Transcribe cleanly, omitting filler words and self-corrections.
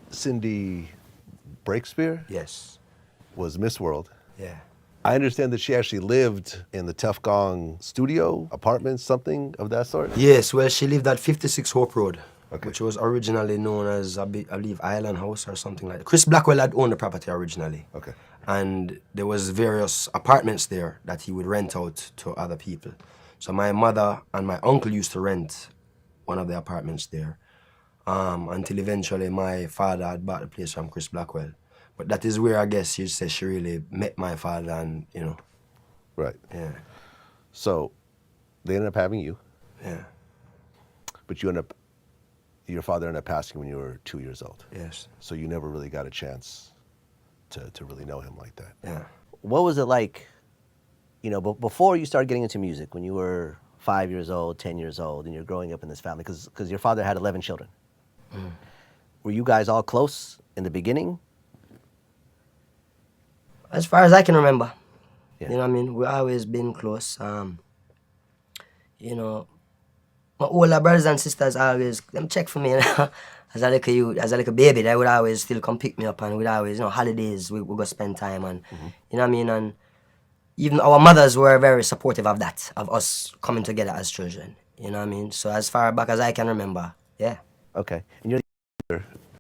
Cindy Breakspear Yes. was Miss World. Yeah. I understand that she actually lived in the Tough Gong studio, apartment, something of that sort? Yes, well, she lived at 56 Hope Road, Okay. which was originally known as, I believe, Island House or something like that. Chris Blackwell had owned the property originally. Okay. And there was various apartments there that he would rent out to other people. So my mother and my uncle used to rent one of the apartments there until eventually my father had bought the place from Chris Blackwell. But that is where I guess you say she really met my father and, you know. Right. Yeah. So they ended up having you, Yeah. but your father ended up passing when you were 2 years old. Yes. So you never really got a chance to really know him like that. Yeah. What was it like, before you started getting into music, when you were 5 years old, 10 years old, and you're growing up in this family? Because your father had 11 children. Were you guys all close in the beginning? As far as I can remember, Yeah. you know what I mean? We always been close. You know, my older brothers and sisters always them check for me. You know? As a little youth, as a little baby, they would always still come pick me up, and we'd always, holidays we go spend time, and you know what I mean. And even our mothers were very supportive of that, of us coming together as children. You know what I mean. So as far back as I can remember, yeah. Okay. And you're